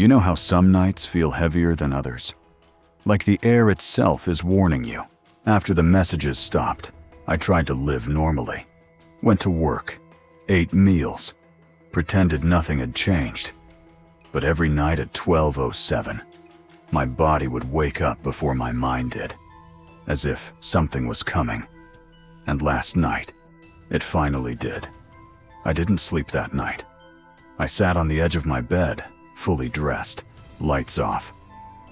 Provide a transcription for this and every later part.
You know how some nights feel heavier than others? Like the air itself is warning you. After the messages stopped, I tried to live normally. Went to work, ate meals, pretended nothing had changed. But every night at 12:07, my body would wake up before my mind did, as if something was coming. And last night, it finally did. I didn't sleep that night. I sat on the edge of my bed, fully dressed, lights off,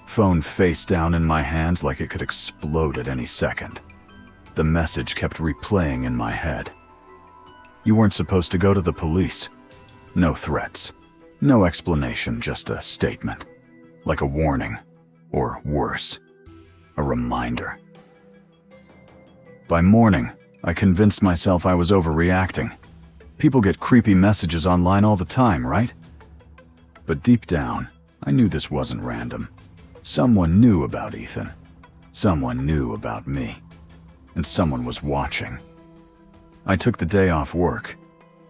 phone face down in my hands like it could explode at any second. The message kept replaying in my head. You weren't supposed to go to the police. No threats, no explanation, just a statement. Like a warning, or worse, a reminder. By morning, I convinced myself I was overreacting. People get creepy messages online all the time, right? But deep down, I knew this wasn't random. Someone knew about Ethan. Someone knew about me. And someone was watching. I took the day off work.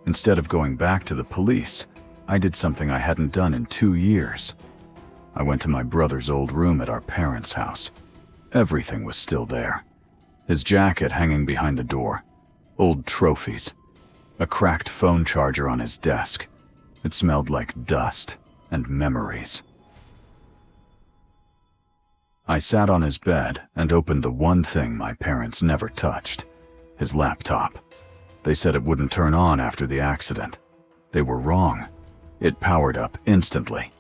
Instead of going back to the police, I did something I hadn't done in 2 years. I went to my brother's old room at our parents' house. Everything was still there. His jacket hanging behind the door, old trophies, a cracked phone charger on his desk. It smelled like dust and memories. I sat on his bed and opened the one thing my parents never touched, his laptop. They said it wouldn't turn on after the accident. They were wrong. It powered up instantly.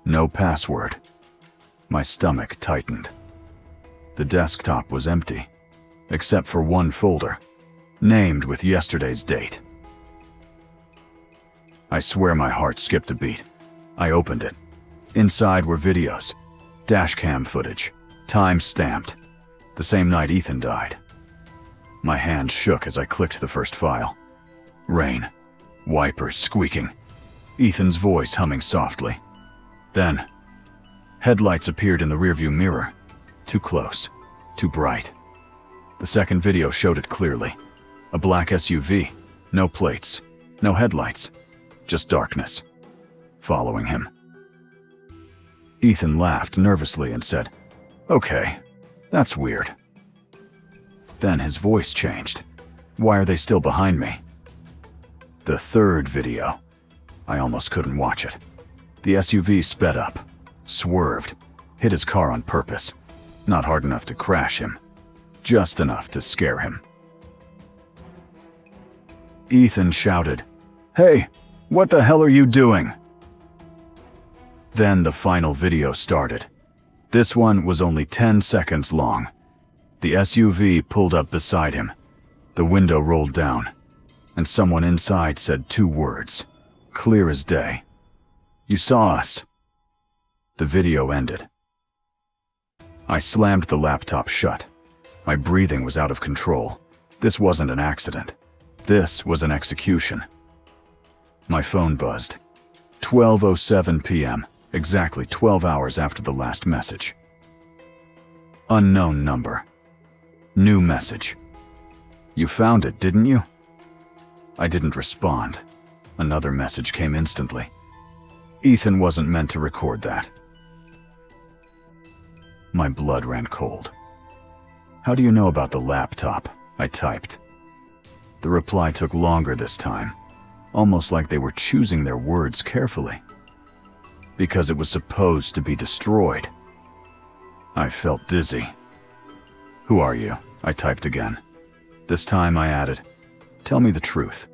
No password. My stomach tightened. The desktop was empty, except for one folder, named with yesterday's date. I swear my heart skipped a beat. I opened it. Inside were videos, dashcam footage, time stamped, the same night Ethan died. My hand shook as I clicked the first file. Rain, wipers squeaking, Ethan's voice humming softly. Then, headlights appeared in the rearview mirror. Too close, too bright. The second video showed it clearly. A black SUV, no plates, no headlights, just darkness, following him. Ethan laughed nervously and said, "Okay, that's weird." Then his voice changed. "Why are they still behind me?" The third video. I almost couldn't watch it. The SUV sped up, swerved, hit his car on purpose. Not hard enough to crash him, just enough to scare him. Ethan shouted, "Hey, what the hell are you doing?" Then the final video started. This one was only 10 seconds long. The SUV pulled up beside him. The window rolled down, and someone inside said 2 words, clear as day. "You saw us." The video ended. I slammed the laptop shut. My breathing was out of control. This wasn't an accident. This was an execution. My phone buzzed. 12:07 p.m., exactly 12 hours after the last message. Unknown number. New message. "You found it, didn't you?" I didn't respond. Another message came instantly. Ethan wasn't meant to record that. My blood ran cold. "How do you know about the laptop?" I typed. The reply took longer this time, almost like they were choosing their words carefully. "Because it was supposed to be destroyed." I felt dizzy. "Who are you?" I typed again. This time I added, "Tell me the truth."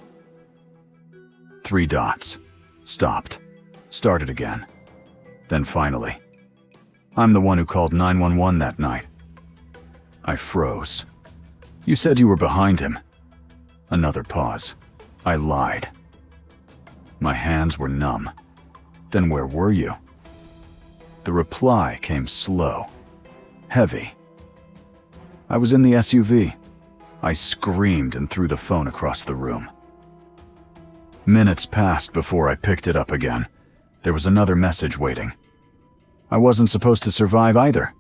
3 dots. Stopped. Started again. Then finally, "I'm the one who called 911 that night." I froze. "You said you were behind him." Another pause. I lied. My hands were numb. "Then where were you?" The reply came slow, heavy. "I was in the SUV." I screamed and threw the phone across the room. Minutes passed before I picked it up again. There was another message waiting. "I wasn't supposed to survive either."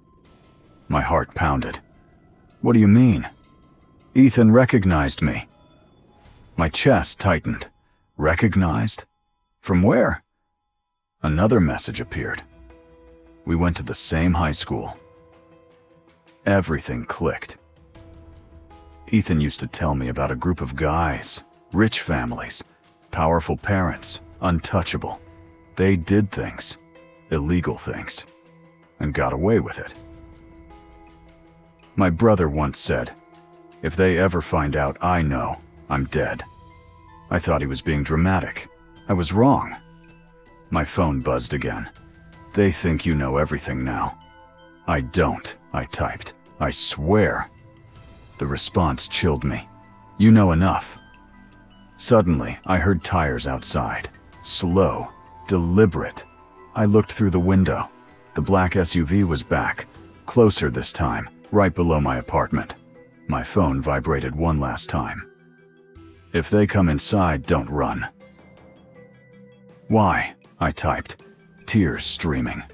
My heart pounded. "What do you mean?" "Ethan recognized me." My chest tightened. Recognized? From where? Another message appeared. We went to the same high school. Everything clicked. Ethan used to tell me about a group of guys, rich families, powerful parents, untouchable. They did things, illegal things, and got away with it. My brother once said, "If they ever find out I know, I'm dead." I thought he was being dramatic. I was wrong. My phone buzzed again. "They think you know everything now." "I don't," I typed. "I swear." The response chilled me. "You know enough." Suddenly, I heard tires outside. Slow, deliberate. I looked through the window. The black SUV was back, closer this time, right below my apartment. My phone vibrated one last time. "If they come inside, don't run." "Why?" I typed, tears streaming.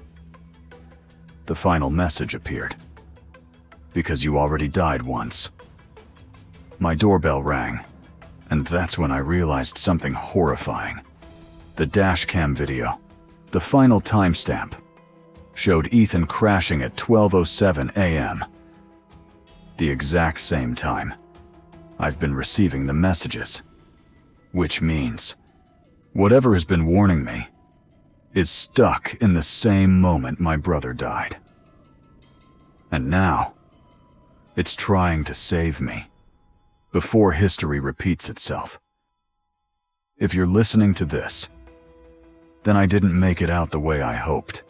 The final message appeared. "Because you already died once." My doorbell rang, and that's when I realized something horrifying. The dashcam video, the final timestamp, showed Ethan crashing at 12:07 a.m. The exact same time I've been receiving the messages. Which means whatever has been warning me is stuck in the same moment my brother died. And now, it's trying to save me before history repeats itself. If you're listening to this, then I didn't make it out the way I hoped,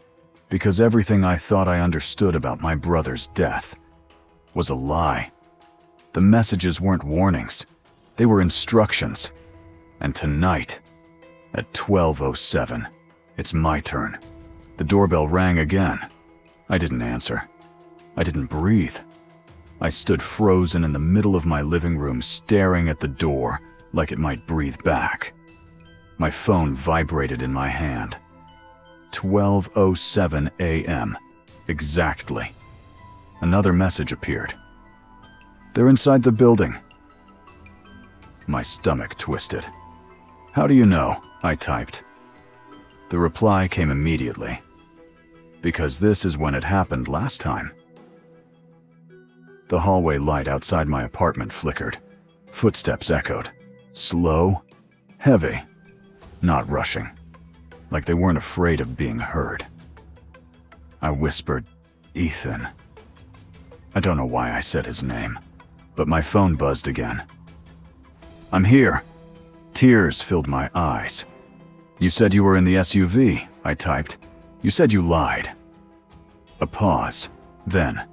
because everything I thought I understood about my brother's death was a lie. The messages weren't warnings, they were instructions. And tonight, at 12:07, it's my turn. The doorbell rang again. I didn't answer. I didn't breathe. I stood frozen in the middle of my living room, staring at the door like it might breathe back. My phone vibrated in my hand. 12:07 a.m. Exactly. Another message appeared. "They're inside the building." My stomach twisted. "How do you know?" I typed. The reply came immediately. "Because this is when it happened last time." The hallway light outside my apartment flickered. Footsteps echoed. Slow, heavy, not rushing, like they weren't afraid of being heard. I whispered, "Ethan." I don't know why I said his name, but my phone buzzed again. "I'm here." Tears filled my eyes. "You said you were in the SUV," I typed. "You said you lied." A pause. Then,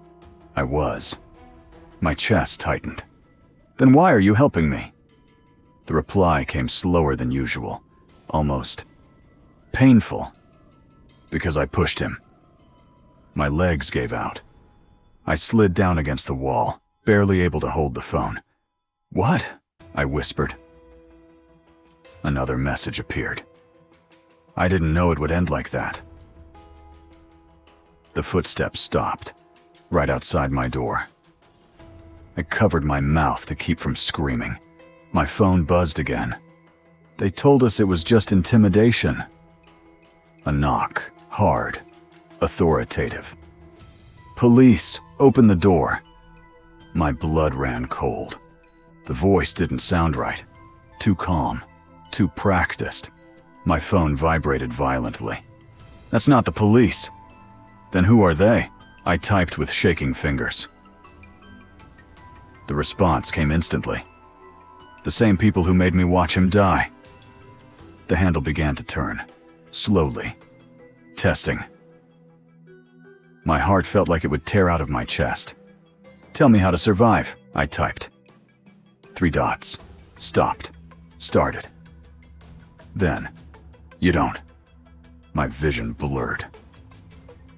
I was. My chest tightened. "Then why are you helping me?" The reply came slower than usual, almost painful. "Because I pushed him." My legs gave out. I slid down against the wall, barely able to hold the phone. "What?" I whispered. Another message appeared. I didn't know it would end like that. The footsteps stopped, right outside my door. I covered my mouth to keep from screaming. My phone buzzed again. They told us it was just intimidation. A knock, hard, authoritative. "Police, open the door." My blood ran cold. The voice didn't sound right. Too calm, too practiced. My phone vibrated violently. "That's not the police." "Then who are they?" I typed with shaking fingers. The response came instantly. "The same people who made me watch him die." The handle began to turn, slowly. Testing. My heart felt like it would tear out of my chest. "Tell me how to survive," I typed. 3 dots. Stopped. Started. Then, "You don't." My vision blurred.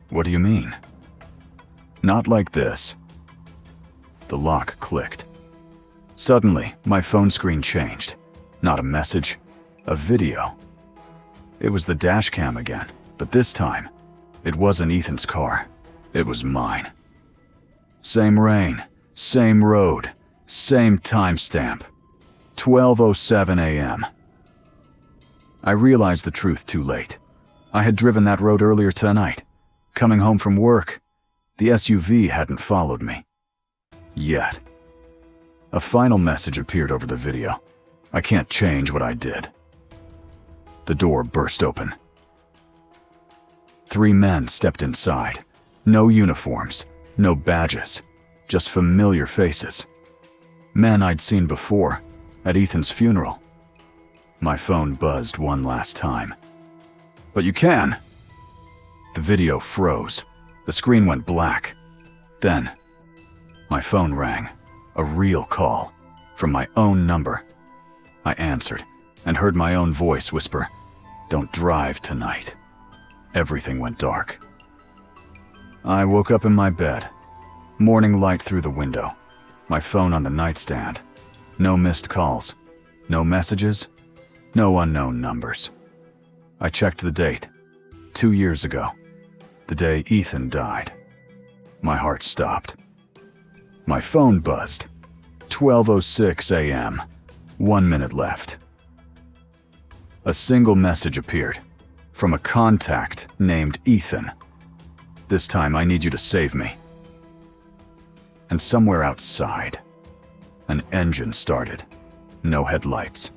"What do you mean?" "Not like this." The lock clicked. Suddenly, my phone screen changed. Not a message, a video. It was the dashcam again, but this time, it wasn't Ethan's car. It was mine. Same rain, same road, same timestamp. 12:07 a.m. I realized the truth too late. I had driven that road earlier tonight. Coming home from work, the SUV hadn't followed me. Yet. A final message appeared over the video. I can't change what I did. The door burst open. 3 men stepped inside. No uniforms, no badges, just familiar faces. Men I'd seen before, at Ethan's funeral. My phone buzzed one last time. "But you can!" The video froze. The screen went black. Then, my phone rang. A real call, from my own number. I answered, and heard my own voice whisper, "Don't drive tonight." Everything went dark. I woke up in my bed. Morning light through the window. My phone on the nightstand. No missed calls. No messages. No unknown numbers. I checked the date. 2 years ago. The day Ethan died. My heart stopped. My phone buzzed. 12:06 a.m. 1 minute left. A single message appeared. From a contact named Ethan. "This time I need you to save me." And somewhere outside, an engine started. No headlights.